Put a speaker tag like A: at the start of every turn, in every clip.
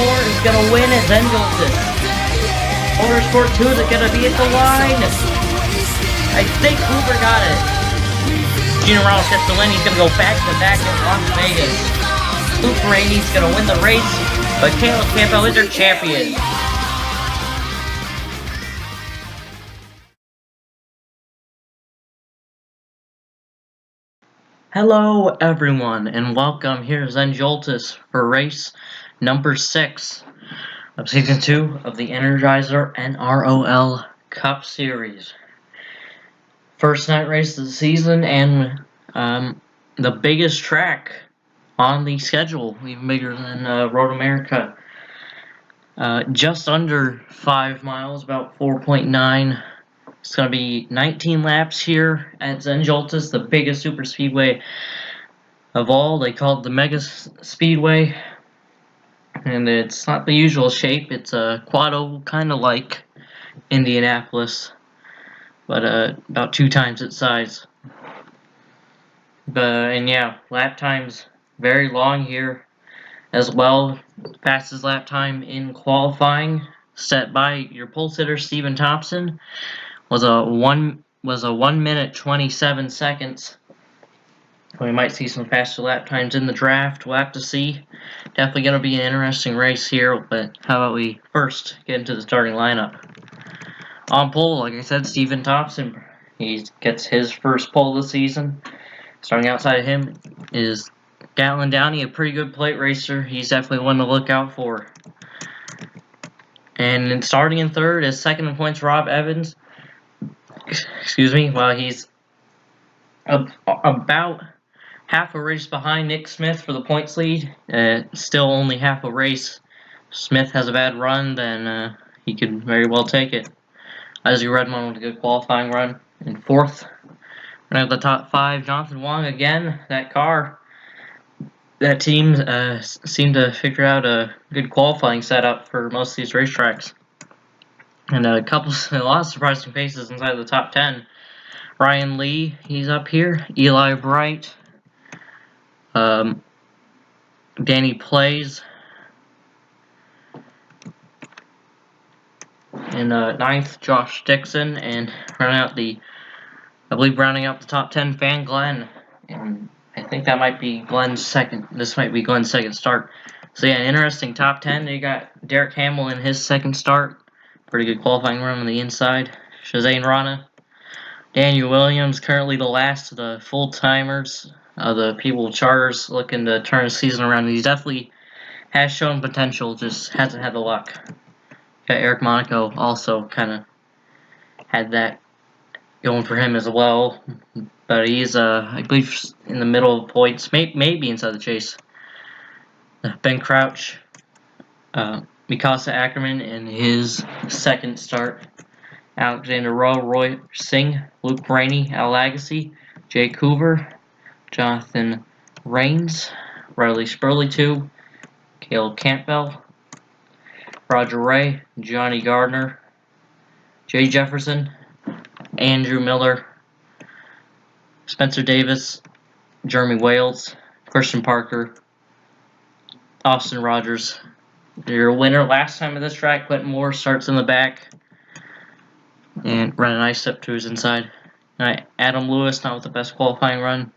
A: is going to win at Zen Joltis. Motorsport 2 is going to be at the line. I think Cooper got it. NROL gets the win. He's going to go back-to-back in Las Vegas. Luke Rainey's going to win the race, but Caleb Campbell is our champion. Hello everyone, and welcome here to Zen Joltis for race number 6 of Season 2 of the Energizer NROL Cup Series. First night race of the season, and the biggest track on the schedule, even bigger than Road America. Just under 5 miles, about 4.9. It's going to be 19 laps here at Zen Joltis, the biggest super speedway of all. They call it the Mega Speedway. And it's not the usual shape. It's a quad oval, kind of like Indianapolis, but about 2 times its size. And yeah, lap time's very long here as well. Fastest lap time in qualifying, set by your pole sitter Stephen Thompson, was a 1 minute 27 seconds. We might see some faster lap times in the draft. We'll have to see. Definitely going to be an interesting race here, but how about we first get into the starting lineup. On pole, like I said, Stephen Thompson. He gets his first pole of the season. Starting outside of him is Gatlin Downey, a pretty good plate racer. He's definitely one to look out for. And starting in third is second in points Rob Evans. Excuse me, while he's about half a race behind Nick Smith for the points lead. Still only half a race. Smith has a bad run, then he could very well take it. Isaac Redmond with a good qualifying run. In fourth, right at the top 5, Jonathan Wong again. That team seemed to figure out a good qualifying setup for most of these racetracks. And a lot of surprising faces inside the top 10. Ryan Lee, he's up here. Eli Bright. Danny Plays. In ninth, Josh Dixon. And rounding out the top 10, Van Glenn. And I think that might be Glenn's second. This might be Glenn's second start. So yeah, an interesting top 10. You got Derek Hamill in his second start. Pretty good qualifying run on the inside. Shazane Rana. Daniel Williams, currently the last of the full-timers, the people with charters looking to turn the season around. He definitely has shown potential, just hasn't had the luck. Got Eric Monaco also kind of had that going for him as well. But he's, I believe, in the middle of points, maybe inside the chase. Ben Crouch. Mikasa Ackerman in his second start. Alexander Rowe, Roy Singh, Luke Rainey, Al Agassi, Jake Hoover, Jonathan Rains, Riley Spurley 2, Caleb Campbell, Roger Ray, Johnny Gardner, Jay Jefferson, Andrew Miller, Spencer Davis, Jeremy Wales, Christian Parker, Austin Rogers. Your winner last time at this track, Quentin Moore, starts in the back and running nice up to his inside. Adam Lewis, not with the best qualifying run.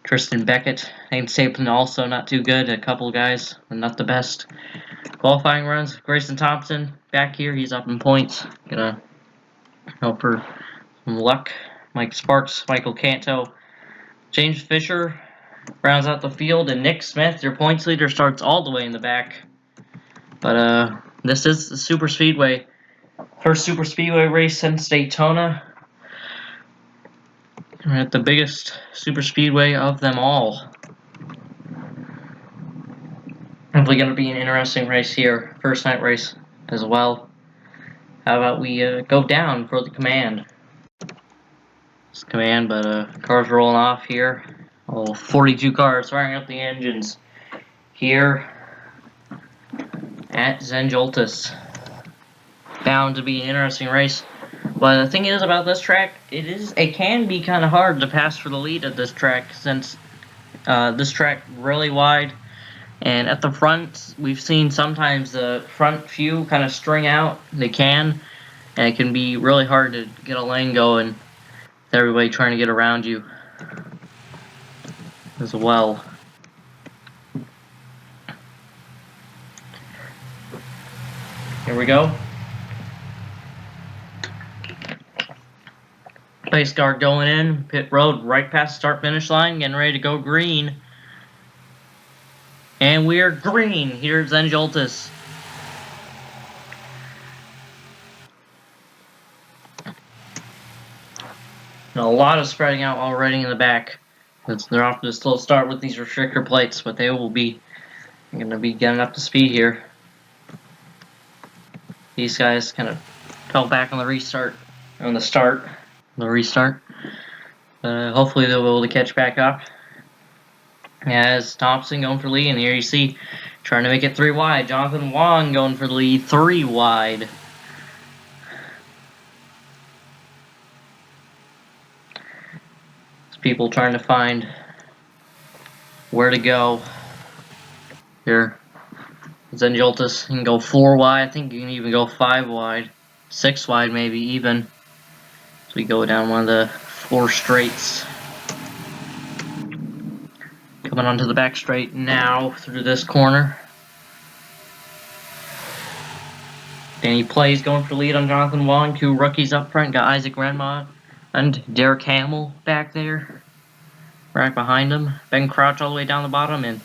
A: Tristan Beckett, Nate Stapleton, also not too good. A couple of guys, but not the best qualifying runs. Grayson Thompson, back here, he's up in points. Gonna help for some luck. Mike Sparks, Michael Canto, James Fisher rounds out the field, and Nick Smith, your points leader, starts all the way in the back. But this is the Super Speedway. First Super Speedway race since Daytona. We're at the biggest Super Speedway of them all. Hopefully going to be an interesting race here. First night race as well. How about we go down for the command? It's command, but cars rolling off here. Oh, 42 cars firing up the engines here at Zen Joltis. Bound to be an interesting race. But the thing is about this track, it can be kind of hard to pass for the lead at this track, since this track really wide, And at the front, we've seen sometimes the front few kind of string out. They can, and it can be really hard to get a lane going with everybody trying to get around you as well. Here we go. Pace car going in, pit road right past the start finish line, getting ready to go green. And we're green. Here's Zen Joltis. And a lot of spreading out already in the back. They're off to a slow start with these restrictor plates, but they will be going to be getting up to speed here. These guys kind of fell back on the restart, on the start, the restart. Hopefully they'll be able to catch back up. As Thompson going for lead, and here you see trying to make it 3 wide. Jonathan Wong going for the lead, 3 wide. People trying to find where to go here. Zen Joltis can go 4 wide. I think you can even go 5 wide, 6 wide maybe even. So we go down one of the 4 straights. Coming onto the back straight now through this corner. Danny Plays going for lead on Jonathan Wong. 2 rookies up front. Got Isaac Renmont and Derek Hamill back there. Right behind him. Ben Crouch all the way down the bottom. And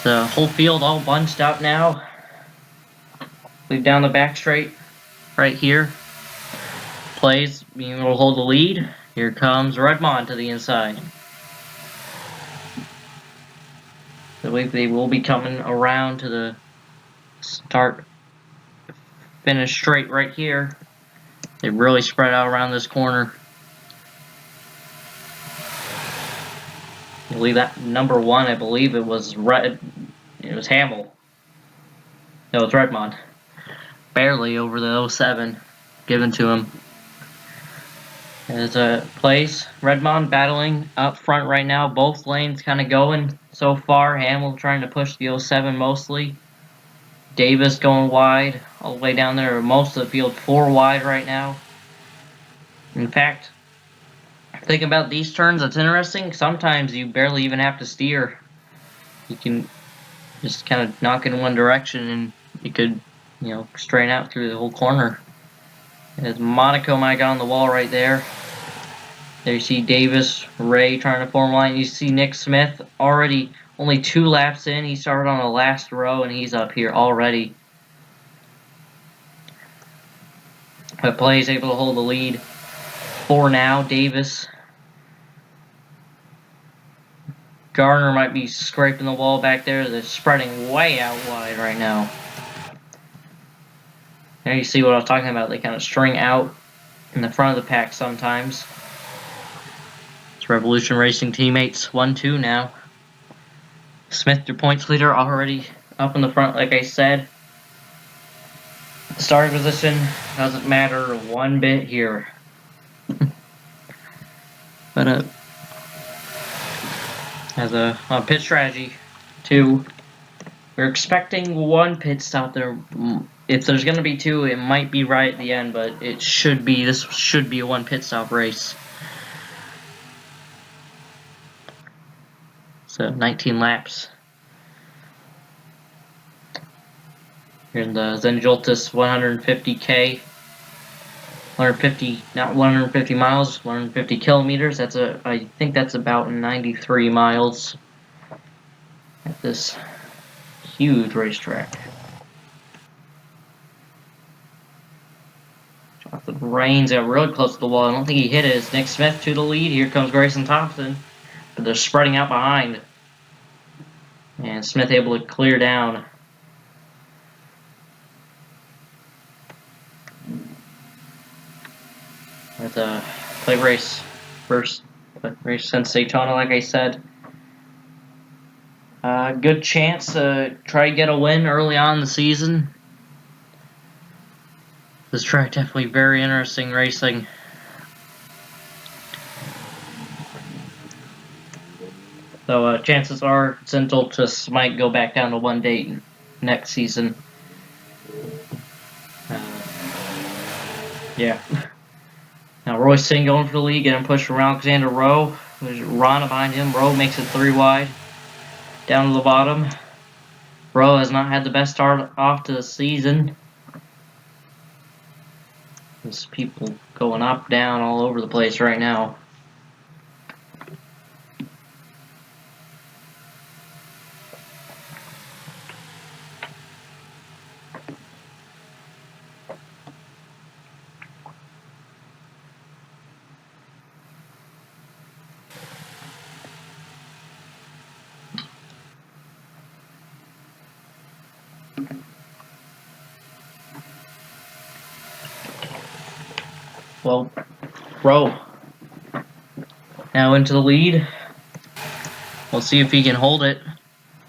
A: the whole field all bunched up now. Leave down the back straight. Right here. Plays being able to hold the lead. Here comes Redmond to the inside. I believe they will be coming around to the start finish straight right here. They really spread out around this corner. I believe that number 1, I believe it was Hamill. No, it's Redmond. Barely over the 07 given to him. There's a place. Redmond battling up front right now. Both lanes kind of going so far. Hamill trying to push the 07 mostly. Davis going wide all the way down there. Most of the field 4 wide right now. In fact, thinking about these turns, that's interesting. Sometimes you barely even have to steer. You can just kind of knock in one direction and you could, straighten out through the whole corner. As Monaco might got on the wall right there. There you see Davis, Ray trying to form line. You see Nick Smith already only 2 laps in. He started on the last row and he's up here already. But Play's able to hold the lead for now. Davis. Garner might be scraping the wall back there. They're spreading way out wide right now. There you see what I was talking about. They kind of string out in the front of the pack sometimes. It's Revolution Racing teammates 1-2 now. Smith, your points leader, already up in the front, like I said. The starting position doesn't matter one bit here. But as a pit strategy, too, we're expecting 1 pit stop there. If there's going to be 2, it might be right at the end, but it should be. This should be a 1 pit stop race. So 19 laps. Here in the Zen Joltis 150K. 150, not 150 miles, 150 kilometers. I think that's about 93 miles at this huge racetrack. Jonathan Rains got really close to the wall. I don't think he hit it. It's Nick Smith to the lead. Here comes Grayson Thompson. But they're spreading out behind. And Smith able to clear down. With a plate race. First plate race since Daytona, like I said. Good chance to try to get a win early on in the season. This track definitely very interesting racing. So chances are Zen Joltis might go back down to 1 date next season. Yeah. Now Royce Singh going for the lead, getting pushed from Alexander Rowe. There's Rana behind him. Rowe makes it 3 wide. Down to the bottom. Rowe has not had the best start off to the season. There's people going up, down, all over the place right now. Well, Rowe now into the lead. We'll see if he can hold it.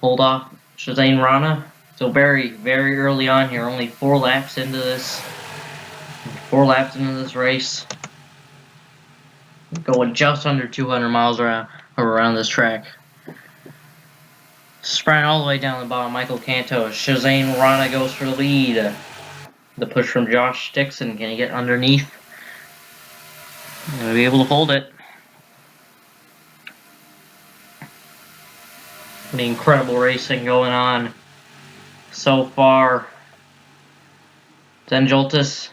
A: Hold off Shazane Rana. So very, very early on here. Only 4 laps into this. 4 laps into this race. Going just under 200 miles around this track. Sprinting all the way down the bottom, Michael Canto. Shazane Rana goes for the lead. The push from Josh Dixon. Can he get underneath? Gonna be able to hold it. The incredible racing going on so far. Zen Joltis,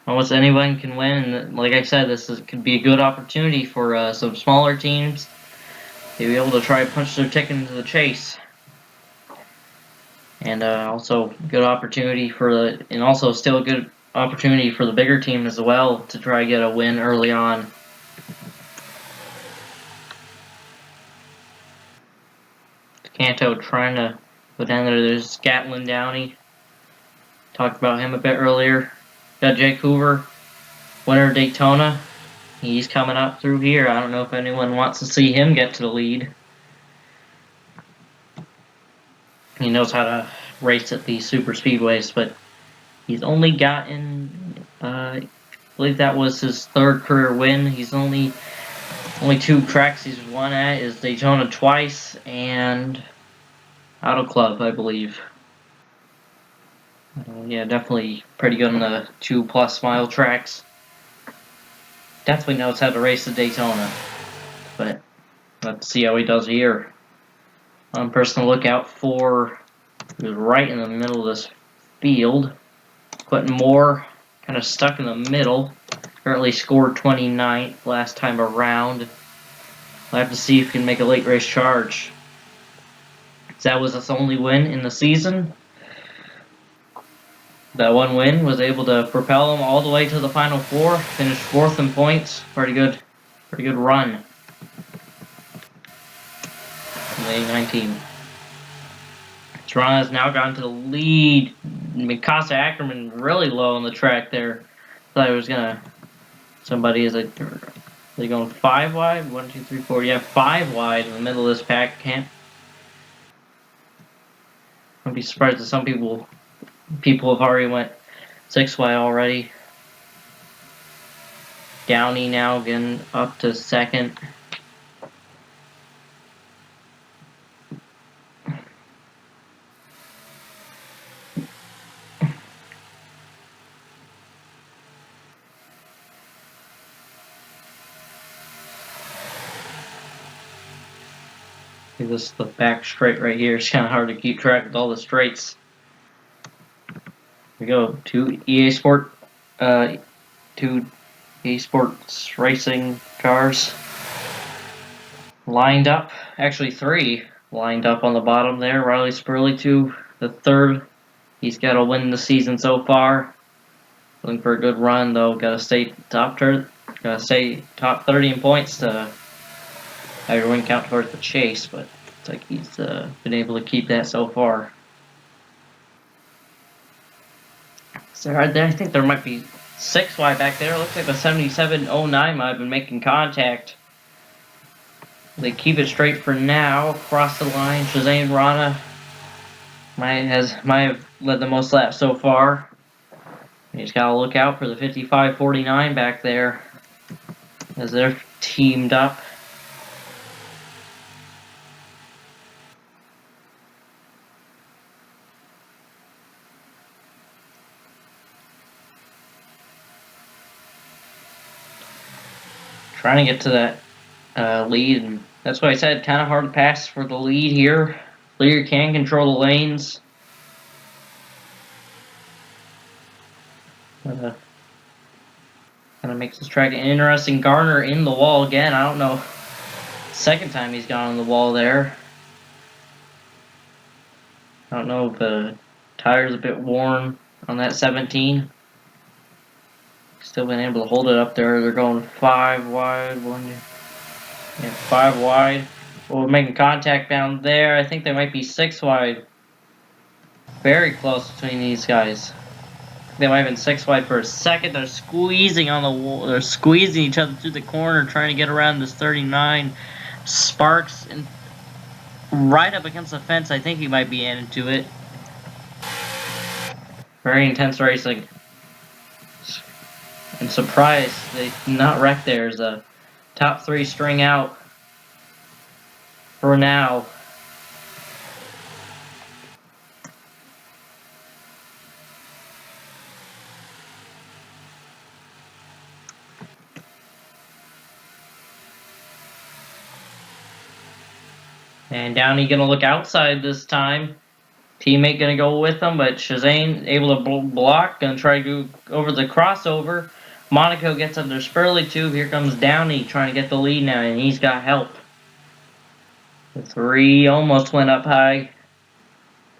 A: almost anyone can win. And like I said, could be a good opportunity for some smaller teams to be able to try and punch their ticket into the chase. And also good opportunity and also still a good opportunity for the bigger team as well to try and get a win early on. Canto trying to go down there. There's Gatlin Downey. Talked about him a bit earlier. Got Jake Hoover, winner of Daytona. He's coming up through here. I don't know if anyone wants to see him get to the lead. He knows how to race at these super speedways, but he's only gotten, I believe that was his 3rd career win. He's only 2 tracks he's won at is Daytona twice and Auto Club, I believe. Yeah, definitely pretty good on the 2+ mile tracks. Definitely knows how to race the Daytona. But let's see how he does here. One person to look out for is right in the middle of this field. Quentin Moore kind of stuck in the middle. Currently scored 29th last time around. We'll have to see if he can make a late race charge. That was his only win in the season. That one win was able to propel him all the way to the Final 4. Finished 4th in points. Pretty good run. Lane 19. Toronto has now gone to the lead. Mikasa Ackerman really low on the track there. Thought he was gonna. Somebody is like. They're going 5 wide? 1, 2, 3, 4. Yeah, 5 wide in the middle of this pack. I'd be surprised if some people have already went 6 wide already. Downey now getting up to 2nd. This the back straight right here. It's kind of hard to keep track with all the straights. Here we go. 2 EA Sports racing cars lined up. Actually 3 lined up on the bottom there. Riley Spurley to the 3rd. He's got a win in the season so far. Looking for a good run though. Got to stay top 30 in points to have your win count towards the chase, but it's like he's been able to keep that so far. So I think there might be 6 wide back there. Looks like the 7709 might have been making contact. They keep it straight for now. Across the line, Shazane Rana might have led the most laps so far. You just gotta look out for the 5549 back there as they're teamed up. trying to get to that lead, and that's what I said. Kind of hard to pass for the lead here. Leader can control the lanes. Kind of makes this track interesting. Garner in the wall again. I don't know. Second time he's gone on the wall there. I don't know if the tire's a bit worn on that 17. Still been able to hold it up there. They're going 5 wide. 5 wide. Well, we're making contact down there. I think they might be 6 wide. Very close between these guys. They might have been 6 wide for a second. They're squeezing on the wall. They're squeezing each other through the corner, trying to get around this 39. Sparks and right up against the fence. I think he might be into it. Very intense racing. I'm surprised they did not wreck there. There's a top 3 string out for now. And Downey gonna look outside this time. Teammate gonna go with him, but Shazane able to block, gonna try to go over the crossover. Monaco gets under Spurley too. Here comes Downey trying to get the lead now, and he's got help. The 3 almost went up high.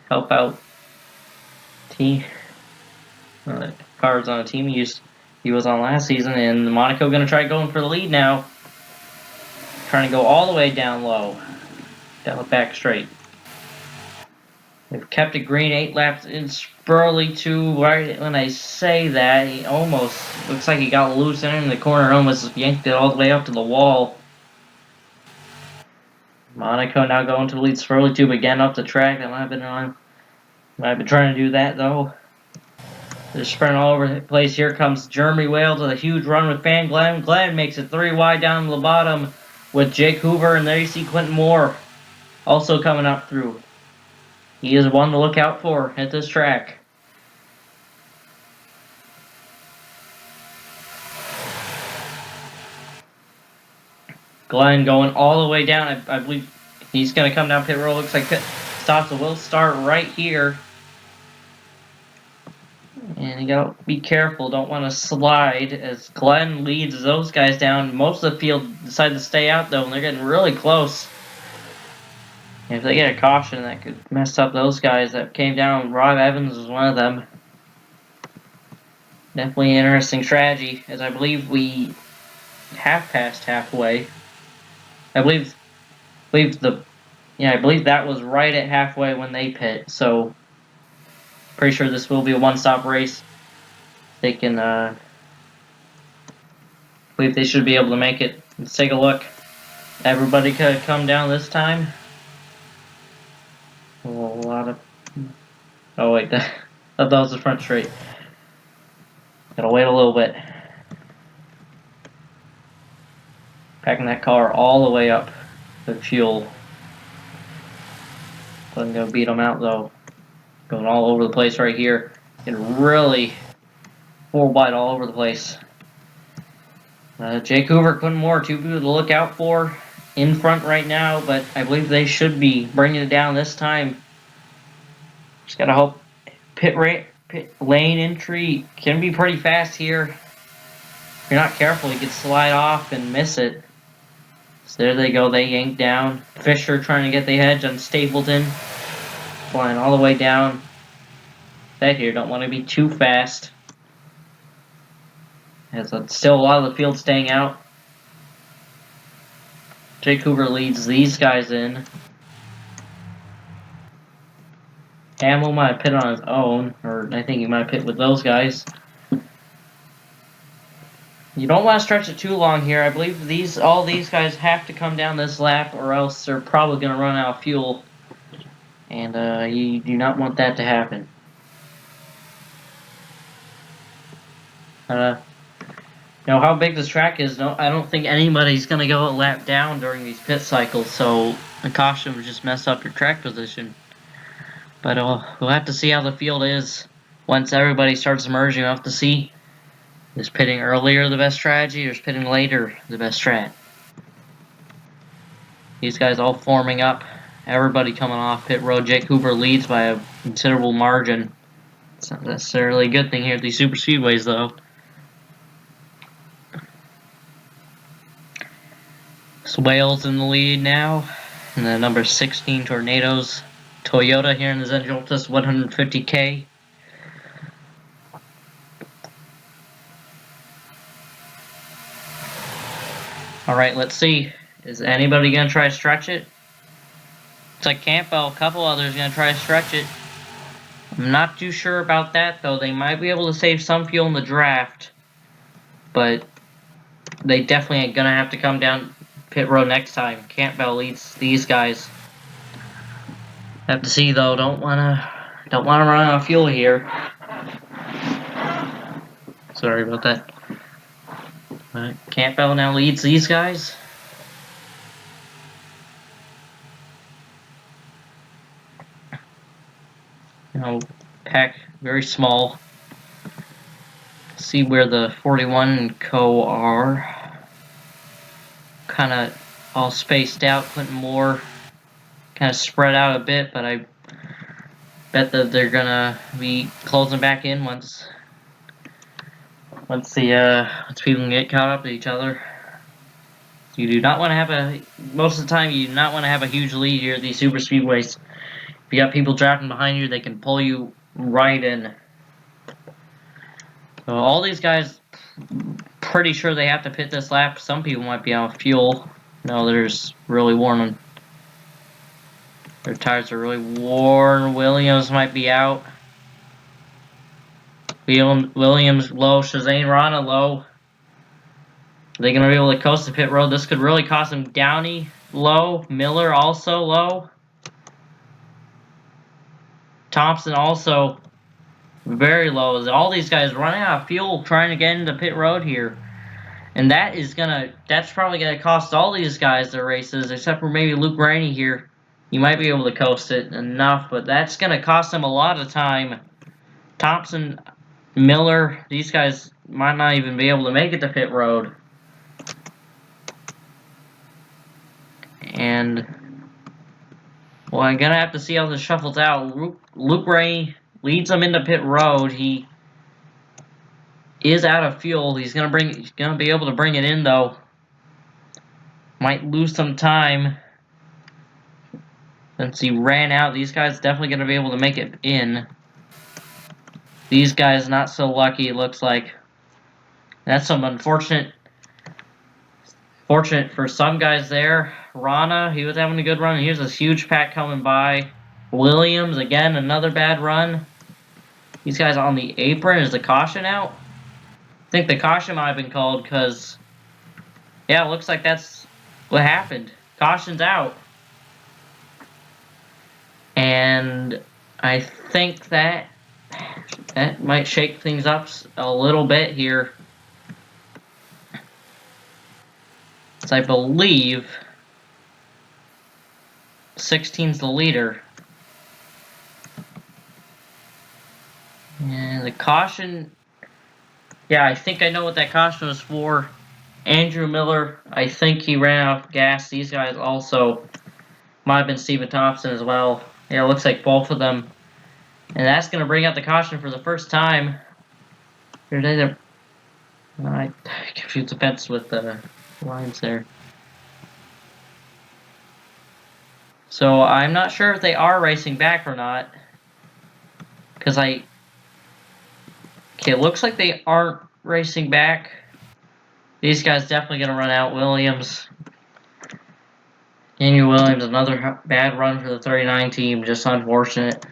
A: Help out team. Cars on a team he was on last season, and Monaco gonna try going for the lead now. Trying to go all the way down low. Down the back straight. They've kept it green 8 laps in Spurley too. Right when I say that, he almost looks like he got loose in the corner, almost yanked it all the way up to the wall. Monaco now going to the lead. Spurley too, but getting up the track. That might have been on. Might have been trying to do that though. They're sprinting all over the place. Here comes Jeremy Wales with a huge run with Van Glenn. Glenn makes it 3 wide down the bottom with Jake Hoover, and there you see Quentin Moore also coming up through. He is one to look out for at this track. Glenn going all the way down. I believe he's going to come down pit road. Looks like pit stops will start right here. And you got to be careful. Don't want to slide as Glenn leads those guys down. Most of the field decided to stay out though, and they're getting really close. If they get a caution, that could mess up those guys that came down. Rob Evans was one of them. Definitely an interesting strategy, as I believe we have passed halfway. I believe that was right at halfway when they pit. So pretty sure this will be a one-stop race. They can, I believe they should be able to make it. Let's take a look. Everybody could come down this time. A lot of. Oh wait, that was the front straight. Gotta wait a little bit. Packing that car all the way up to fuel. Wasn't gonna beat them out though. Going all over the place right here. Getting really 4 wide all over the place. Jake Hoover, Quentin Moore, 2 people to look out for in front right now, but I believe they should be bringing it down this time. Just gotta hope pit lane entry can be pretty fast here. If you're not careful, you could slide off and miss it. So there they go, they yank down. Fisher trying to get the edge on Stapleton. Flying all the way down. That here don't want to be too fast. As still a lot of the field staying out. Jake Hoover leads these guys in. Hamill might have pit on his own, or I think he might have pit with those guys. You don't want to stretch it too long here. I believe all these guys have to come down this lap, or else they're probably going to run out of fuel. And you do not want that to happen. You know how big this track is. No, I don't think anybody's going to go a lap down during these pit cycles, so a caution would just mess up your track position. But we'll have to see how the field is once everybody starts emerging. We'll have to see Is pitting earlier the best strategy, or is pitting later the best strat? These guys all forming up. Everybody coming off pit road. Jake Cooper leads by a considerable margin. It's not necessarily a good thing here at these super speedways, though. Swales in the lead now. And the number 16 Tornadoes. Toyota here in the Zen Joltis 150K. Alright, let's see. Is anybody going to try to stretch it? Looks like Campbell, a couple others going to try to stretch it. I'm not too sure about that, though. They might be able to save some fuel in the draft. But they definitely ain't going to have to come down pit road next time. Campbell leads these guys. Have to see, though. Don't wanna run out of fuel here. Sorry about that. Campbell now leads these guys. Now, pack very small. See where the 41 and co are. Kind of all spaced out. Clinton Moore kind of spread out a bit, but I bet that they're gonna be closing back in once people get caught up to each other. You do not want to have most of the time you do not want to have a huge lead here at these super speedways. If you got people drafting behind you, they can pull you right in. So all these guys, pretty sure they have to pit this lap. Some people might be out of fuel. No, there's really worn. Their tires are really worn. Williams might be out. Williams low. Shazane Rana low. Are they going to be able to coast the pit road? This could really cost them. Downey low. Miller also low. Thompson also very low. All these guys running out of fuel trying to get into pit road here. And that's probably going to cost all these guys their races, except for maybe Luke Rainey here. You might be able to coast it enough, but that's going to cost them a lot of time. Thompson, Miller, these guys might not even be able to make it to pit road. And, well, I'm going to have to see how this shuffles out. Luke Rainey leads them into pit road. He is out of fuel. He's going to be able to bring it in, though. Might lose some time. Since he ran out, these guys definitely going to be able to make it in. These guys not so lucky, it looks like. That's some fortunate for some guys there. Rana, he was having a good run. Here's this huge pack coming by. Williams, again, another bad run. These guys on the apron. Is the caution out? I think the caution might have been called because, yeah, it looks like that's what happened. Caution's out. And I think that might shake things up a little bit here. As I believe 16's the leader. And the caution, yeah, I think I know what that caution was for. Andrew Miller, I think he ran out of gas. These guys also might have been Steven Thompson as well. Yeah, it looks like both of them. And that's going to bring out the caution for the first time. I confused the bets with the lines there. So I'm not sure if they are racing back or not. Because okay, it looks like they aren't racing back. These guys definitely going to run out. Williams. Daniel Williams, another bad run for the 39 team. Just unfortunate.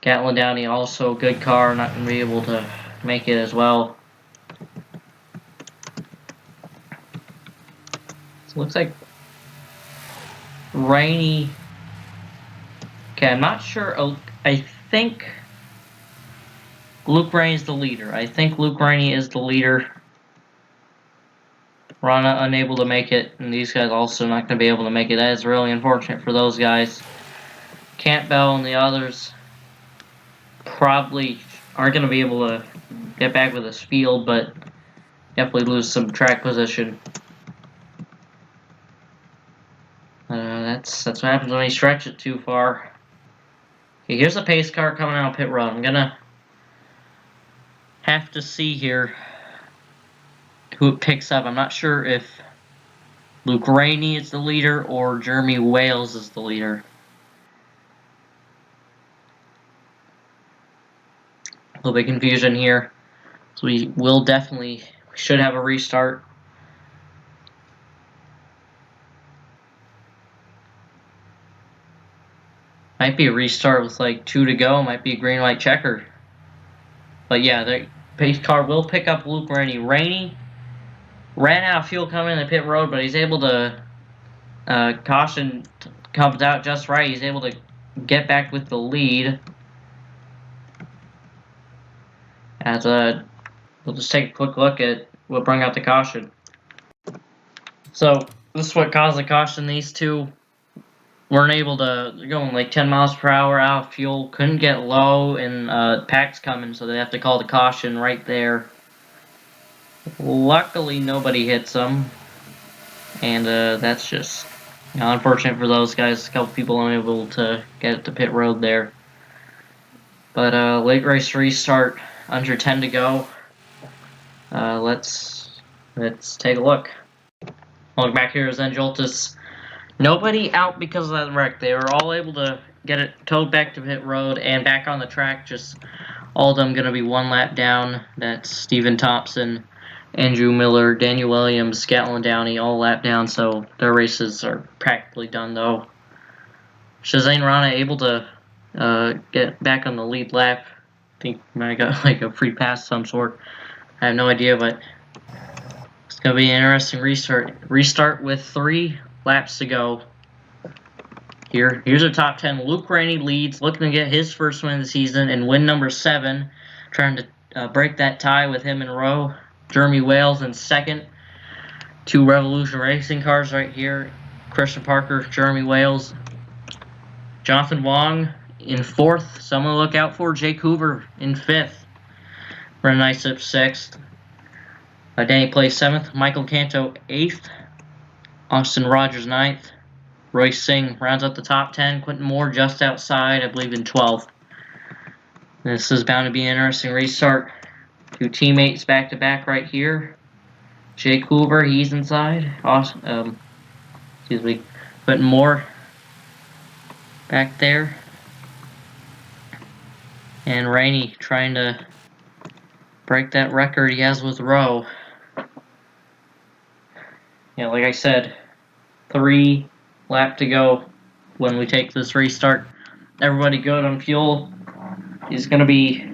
A: Gatlin Downey, also good car. Not going to be able to make it as well. So it looks like Rainey. Okay, I'm not sure. I think Luke Rainey is the leader. I think Luke Rainey is the leader. Rana unable to make it, and these guys also not going to be able to make it. That is really unfortunate for those guys. Campbell and the others probably are going to be able to get back with his field, but definitely lose some track position. That's what happens when you stretch it too far. Okay, here's a pace car coming out of pit road. I'm gonna have to see here who it picks up. I'm not sure if Luke Rainey is the leader or Jeremy Wales is the leader. A little bit of confusion here. So we should have a restart. Might be a restart with like 2 to go. Might be a green light checker. But yeah, the pace car will pick up Luke Rainey. Rainey ran out of fuel coming in the pit road, but he's able to caution comes out just right. He's able to get back with the lead. As we'll just take a quick look at what brought out the caution. So this is what caused the caution. These two weren't able to, they're going like 10 miles per hour out of fuel, couldn't get low, and pack's coming, so they have to call the caution right there. Luckily, nobody hits them, and that's just unfortunate for those guys. A couple people unable to get it to pit road there. But late race restart, under 10 to go. Let's take a look. Look back here, Zen Joltis. Nobody out because of that wreck. They were all able to get it towed back to pit road and back on the track. Just all of them going to be 1 lap down. That's Stephen Thompson, Andrew Miller, Daniel Williams, Gatlin Downey, all lap down. So their races are practically done though. Shazane Rana able to get back on the lead lap. I think he might have got like a free pass of some sort. I have no idea, but it's going to be an interesting restart. Restart with 3 laps to go. Here's our top 10. Luke Rainey leads, looking to get his first win of the season and win number 7, trying to break that tie with him in row. Jeremy Wales in second. 2 Revolution Racing cars right here. Christian Parker, Jeremy Wales. Jonathan Wong in 4th. Someone to look out for. Jake Hoover in 5th. Brennan Isip 6th. Danny Clay 7th. Michael Canto 8th. Austin Rogers 9th. Royce Singh rounds out the top 10. Quentin Moore just outside, I believe, in 12th. This is bound to be an interesting restart. 2 teammates back to back right here. Jake Hoover, he's inside. Excuse me. Quentin Moore back there. And Rainey trying to break that record he has with Rowe. Yeah, like I said, 3 lap to go when we take this restart. Everybody good on fuel. It's going to be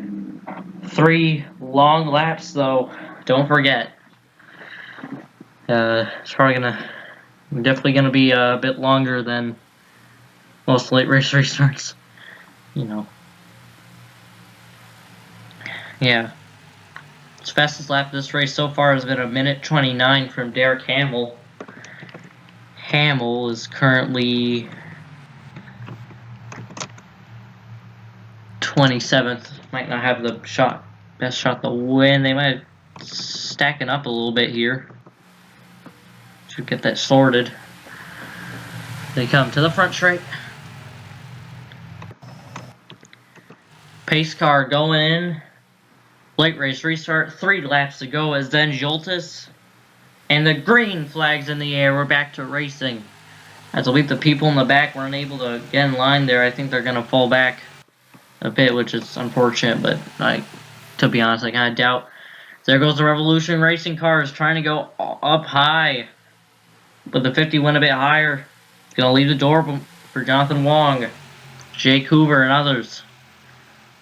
A: 3 long laps, though. Don't forget. It's probably definitely going to be a bit longer than most late race restarts. You know. Yeah. His fastest lap of this race so far has been 1:29 from Derek Hamill. Hamill is currently 27th. Might not have the best shot to win. They might stacking up a little bit here. Should get that sorted. They come to the front straight. Pace car going in. Late race restart. 3 laps to go as Zen Joltis. And the green flag's in the air. We're back to racing. As I believe the people in the back were unable to get in line there. I think they're going to fall back a bit, which is unfortunate. But to be honest, I kind of doubt. There goes the Revolution Racing cars trying to go up high. But the 50 went a bit higher. Going to leave the door for Jonathan Wong, Jake Hoover, and others.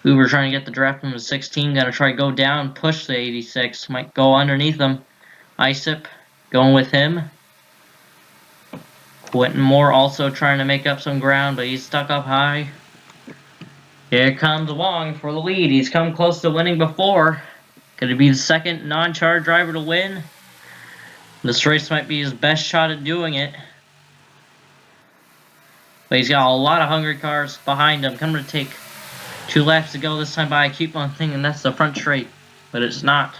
A: Hoover trying to get the draft from the 16. Going to try to go down, push the 86. Might go underneath them. Isip going with him. Quentin Moore also trying to make up some ground, but he's stuck up high. Here comes Wong for the lead. He's come close to winning before. Going to be the second non-charge driver to win. This race might be his best shot at doing it. But he's got a lot of hungry cars behind him. Coming to take 2 laps to go this time by. I keep on thinking that's the front straight, but it's not.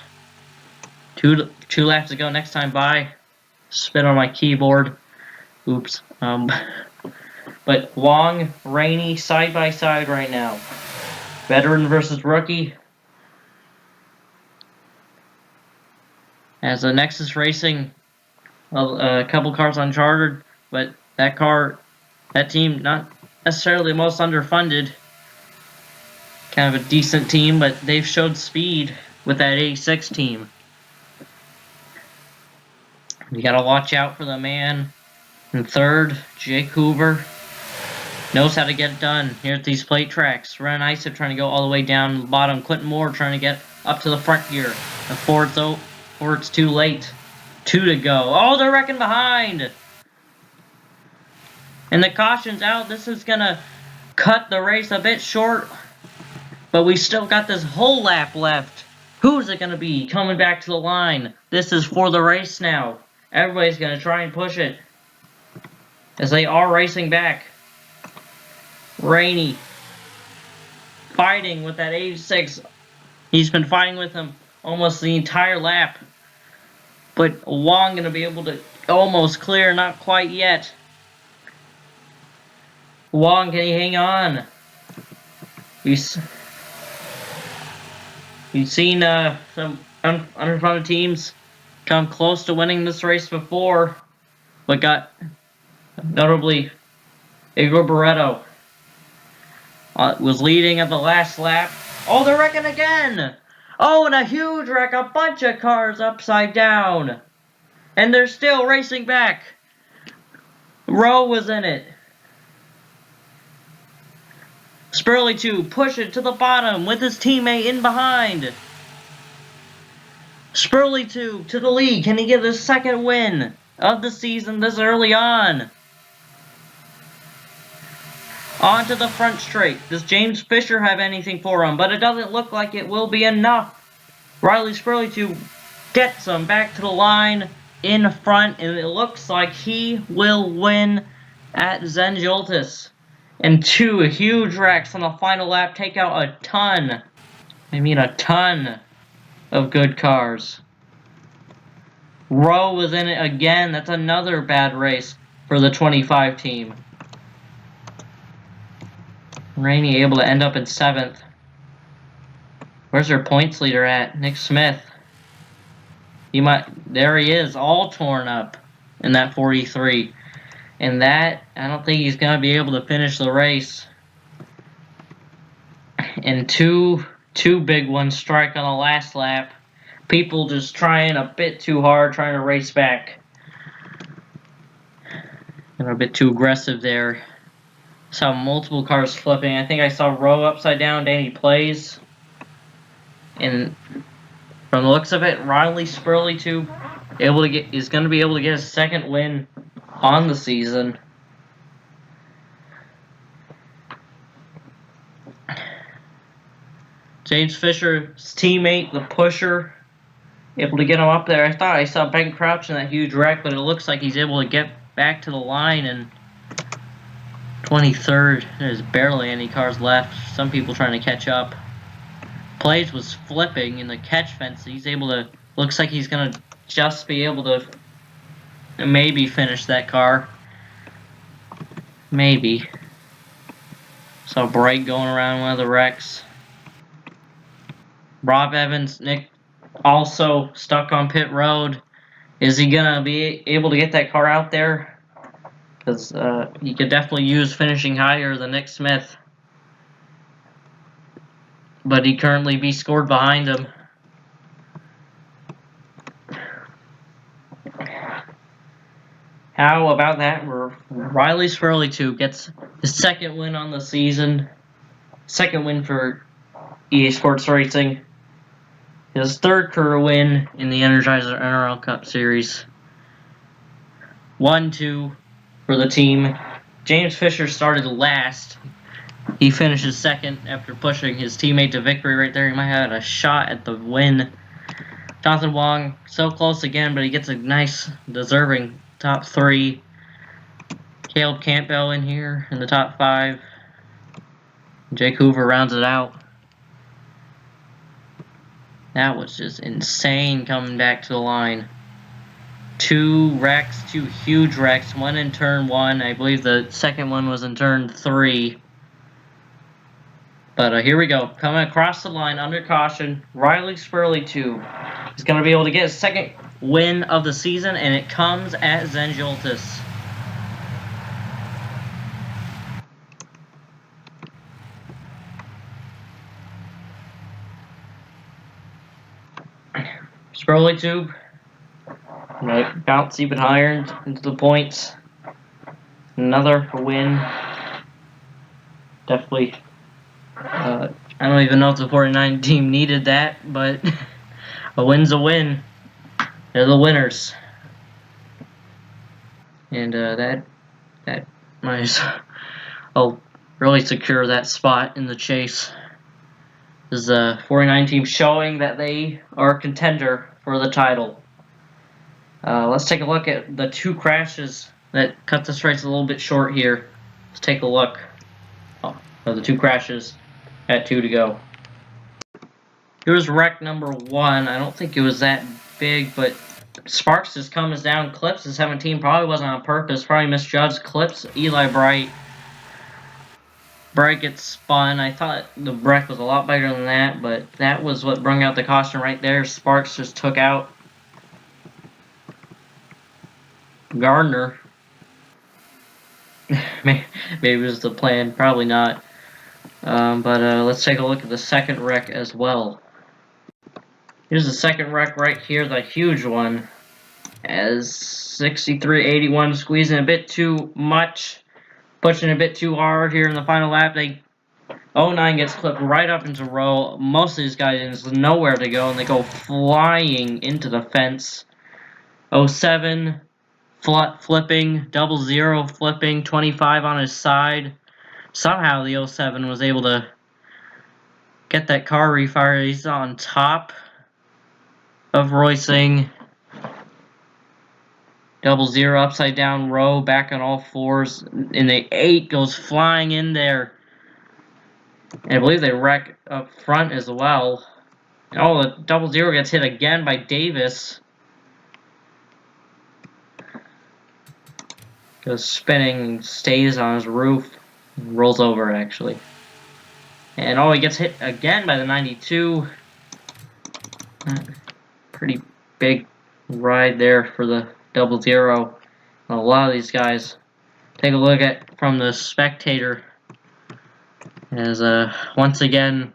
A: Two laps to go next time by. Spin on my keyboard. Oops. But Wong, Rainey, side by side right now. Veteran versus rookie. As the Nexus Racing, a couple cars uncharted, but that team not necessarily the most underfunded. Kind of a decent team, but they've showed speed with that 86 team. You gotta watch out for the man in third, Jake Hoover. Knows how to get it done here at these plate tracks. Ren Isa trying to go all the way down to the bottom. Clinton Moore trying to get up to the front here. Before it's too late. 2 to go. Oh, they're wrecking behind! And the caution's out. This is gonna cut the race a bit short. But we still got this whole lap left. Who's it gonna be coming back to the line? This is for the race now. Everybody's gonna try and push it. As they are racing back. Rainey. Fighting with that 86. He's been fighting with him almost the entire lap. But Wong gonna be able to almost clear, not quite yet. Wong, can he hang on? We've seen some underfunded teams come close to winning this race before, but got notably Igor Barreto was leading at the last lap. Oh, they're wrecking again! Oh, and a huge wreck, a bunch of cars upside down, and they're still racing back. Rowe was in it. Spurley 2 push it to the bottom with his teammate in behind. Spurley 2 to the lead. Can he get his second win of the season this early on? On to the front straight. Does James Fisher have anything for him? But it doesn't look like it will be enough. Riley Spurley 2 gets him back to the line in front, and it looks like he will win at Zen Joltis. And 2 huge wrecks on the final lap take out a ton of good cars. Rowe was in it again. That's another bad race for the 25 team. Rainey able to end up in 7th. Where's their points leader at? Nick Smith. There he is, all torn up in that 43. And that, I don't think he's going to be able to finish the race. And two big ones strike on the last lap. People just trying a bit too hard, trying to race back. And a bit too aggressive there. Saw multiple cars flipping. I think I saw Rowe upside down, Danny Plays. And from the looks of it, Riley Spurley too is going to be able to get a second win on the season. James Fisher's teammate, the pusher, able to get him up there. I thought I saw Ben Crouch in that huge wreck, but it looks like he's able to get back to the line in 23rd. There's barely any cars left. Some people trying to catch up. Plays was flipping in the catch fence. He's able to, looks like he's going to just be able to maybe finish that car. Maybe. Saw Bright going around one of the wrecks. Rob Evans, Nick, also stuck on pit road. Is he going to be able to get that car out there? Because he could definitely use finishing higher than Nick Smith. But he currently be scored behind him. How about that? Riley Spurley 2 gets his second win on the season. Second win for EA Sports Racing. His third career win in the Energizer NRL Cup Series. 1-2 for the team. James Fisher started last. He finishes second after pushing his teammate to victory right there. He might have had a shot at the win. Jonathan Wong, so close again, but he gets a nice, deserving top 3. Caleb Campbell in here in the top 5. Jake Hoover rounds it out. That was just insane coming back to the line. 2 wrecks, 2 huge wrecks, one in turn 1. I believe the second one was in turn 3. But here we go. Coming across the line under caution, Riley Spurley 2 is going to be able to get his second win of the season, and it comes at Zen Joltis. Spurley 2. Right, bounce even higher into the points. Another win. Definitely. I don't even know if the 49 team needed that, but a win's a win. They're the winners. And that might really secure that spot in the chase. This is the 49 team showing that they are a contender for the title. Let's take a look at the 2 crashes that cut this race a little bit short here. Let's take a look at the 2 crashes at 2 to go. Here's wreck number 1. I don't think it was that big, but Sparks just comes down, clips the 17. Probably wasn't on purpose. Probably misjudged. Clips Eli Bright. Bright gets spun. I thought the wreck was a lot bigger than that, but that was what brought out the caution right there. Sparks just took out Gardner. Maybe it was the plan. Probably not. But let's take a look at the second wreck as well. Here's the second wreck right here, the huge one. As 63.81 squeezing a bit too much, pushing a bit too hard here in the final lap. 09 gets clipped right up into row. Most of these guys have nowhere to go, and they go flying into the fence. 07 flipping, 00 flipping, 25 on his side. Somehow the 07 was able to get that car refired. He's on top of Roysing. 00 upside down row, back on all fours, and the 8 goes flying in there. And I believe they wreck up front as well. Oh, the 00 gets hit again by Davis. Goes spinning, stays on his roof, rolls over actually. And he gets hit again by the 92. Pretty big ride there for the 00. A lot of these guys. Take a look at from the spectator. As once again,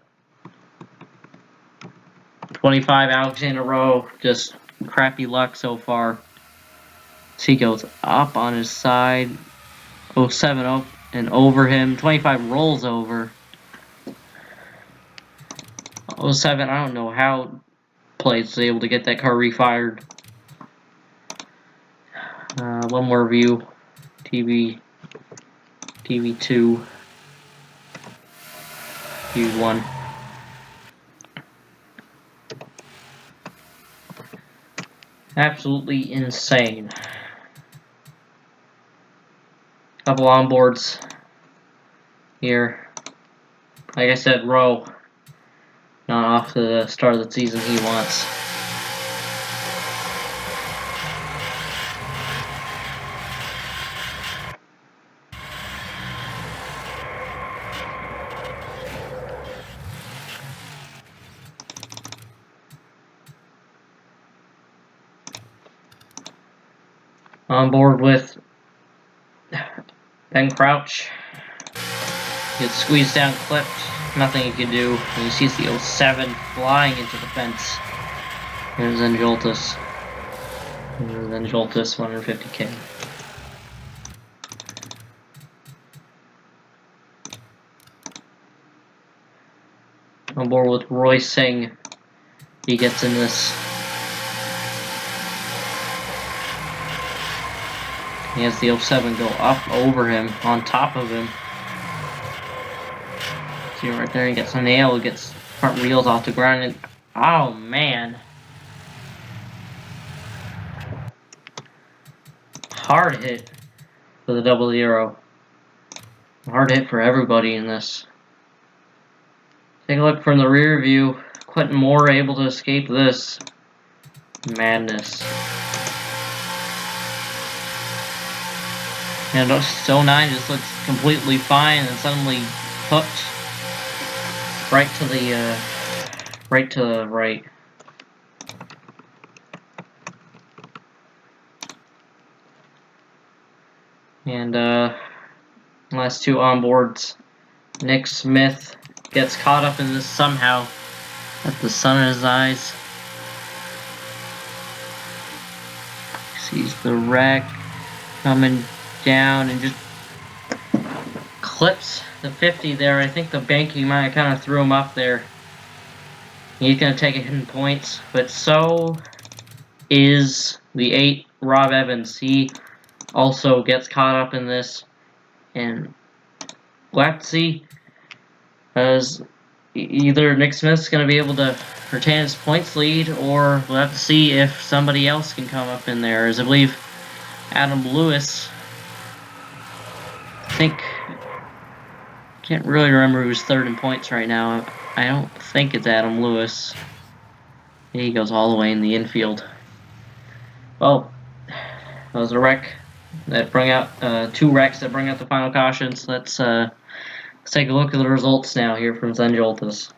A: 25 Alexander Rowe, just crappy luck so far. He goes up on his side. 07 up and over him. 25 rolls over. 07, I don't know how Plates was able to get that car refired. One more view. TV2. View 1. Absolutely insane. Couple onboards here. Like I said, Rowe not off to the start of the season he wants. On board with Ben Crouch. Gets squeezed down, clipped. Nothing he can do. And you see the 07 flying into the fence. There's Zen Joltis. Zen Joltis, 150K. On board with Roy Singh. He gets in this. He has the 07 go up over him, on top of him. See right there, he gets a nail, gets front wheels off the ground, and oh man. Hard hit for the 00. Hard hit for everybody in this. Take a look from the rear view. Quentin Moore able to escape this madness. And 09 just looks completely fine, and suddenly hooked right to the right. And last two onboards. Nick Smith gets caught up in this somehow. Got the sun in his eyes. Sees the wreck coming down and just clips the 50 there. I think the banking might have kind of threw him up there. He's going to take a hit in points, but so is the 8, Rob Evans. He also gets caught up in this, and we'll have to see as either Nick Smith's going to be able to retain his points lead, or we'll have to see if somebody else can come up in there, as I believe Adam Lewis, can't really remember who's third in points right now. I don't think it's Adam Lewis. He goes all the way in the infield. Well, that was a wreck that bring out two wrecks that bring out the final cautions. Let's take a look at the results now here from Zen Joltis.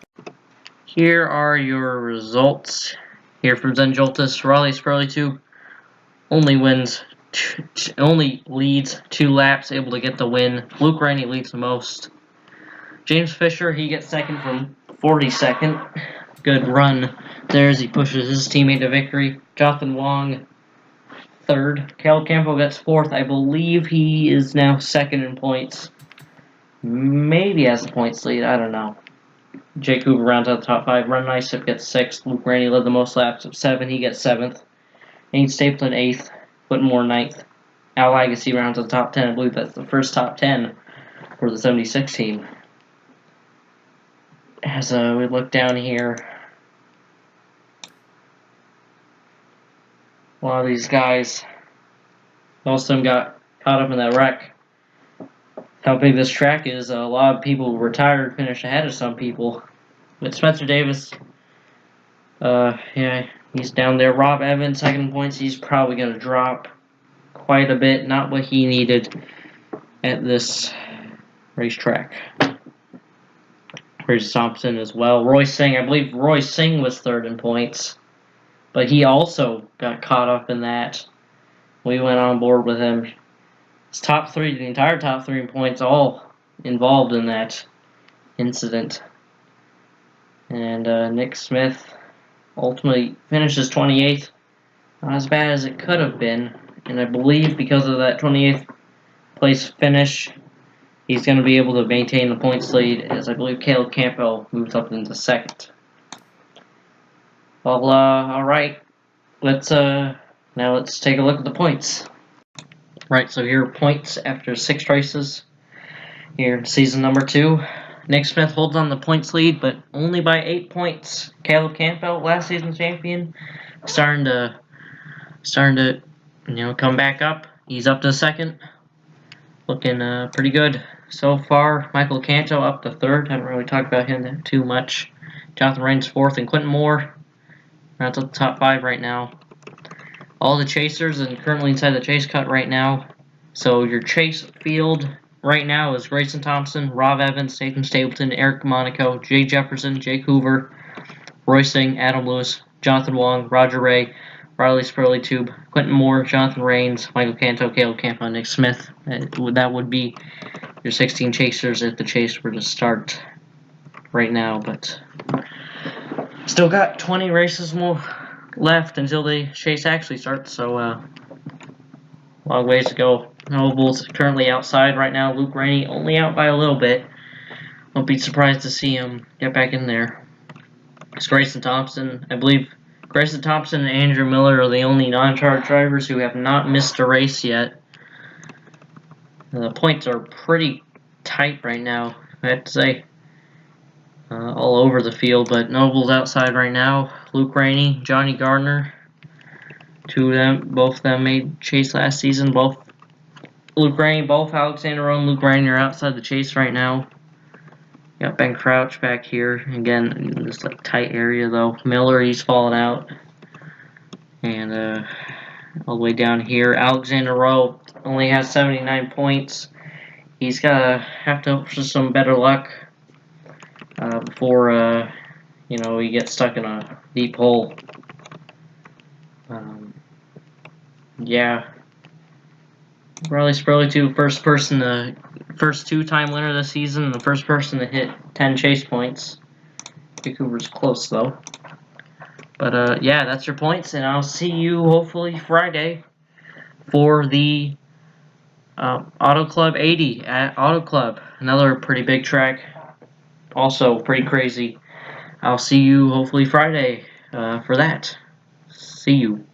A: Here are your results here from Zen Joltis. Raleigh Spurley Tube only leads 2 laps, able to get the win. Luke Rainey leads the most. James Fisher, he gets second from 42nd. Good run there as he pushes his teammate to victory. Jonathan Wong, third. Caleb Campbell gets fourth. I believe he is now second in points. Maybe has the points lead, I don't know. Jake Hoover rounds out the top 5. Run Nicep gets 6th. Luke Rainey led the most laps of 7. He gets 7th. Nate Stapleton 8th. Quentin Moore 9th. Al Agassi rounds out the top 10. I believe that's the first top 10 for the 76 team. As we look down here, a lot of these guys, most of them got caught up in that wreck. How big this track is, a lot of people retired, finished ahead of some people. But Spencer Davis, yeah, he's down there. Rob Evans, second in points, he's probably going to drop quite a bit. Not what he needed at this racetrack. Chris Thompson as well. Roy Singh, I believe Roy Singh was third in points, but he also got caught up in that. We went on board with him. His top 3, the entire top 3 in points, all involved in that incident. And Nick Smith ultimately finishes 28th. Not as bad as it could have been, and I believe because of that 28th place finish, he's going to be able to maintain the points lead, as I believe Caleb Campbell moves up into second. Well, alright. Now let's take a look at the points. Right, so here are points after 6 races. Here in season number 2. Nick Smith holds on the points lead, but only by 8 points. Caleb Campbell, last season champion, starting to come back up. He's up to second. Looking pretty good so far. Michael Canto up to third. Haven't really talked about him too much. Jonathan Raines fourth, and Quentin Moore rounds up the top 5 right now. All the chasers and currently inside the chase cut right now. So your chase field right now is Grayson Thompson, Rob Evans, Nathan Stapleton, Eric Monaco, Jay Jefferson, Jake Hoover, Roy Singh, Adam Lewis, Jonathan Wong, Roger Ray, Riley Spurley Tube, Quentin Moore, Jonathan Raines, Michael Canto, Caleb Campbell, and Nick Smith. That would be your 16 chasers if the chase were to start right now, but still got 20 races more left until the chase actually starts, so long ways to go. Noble's currently outside right now. Luke Rainey only out by a little bit. Won't be surprised to see him get back in there. It's Grayson Thompson. I believe Grayson Thompson and Andrew Miller are the only non-charge drivers who have not missed a race yet. The points are pretty tight right now, I have to say. All over the field, but Noble's outside right now. Luke Rainey, Johnny Gardner, both of them made chase last season. Both Luke Rainey, both Alexander Rowe and Luke Rainey are outside the chase right now. Got Ben Crouch back here. Again, in this like tight area though. Miller, he's falling out. And all the way down here, Alexander Rowe only has 79 points. He's gotta have to hope for some better luck before you know, he gets stuck in a deep hole. Yeah. Riley Spurley too, first two-time winner this season, and the first person to hit 10 chase points. Vancouver's close though. But yeah, that's your points, and I'll see you hopefully Friday for the Auto Club 80 at Auto Club. Another pretty big track, also pretty crazy. I'll see you hopefully Friday for that. See you.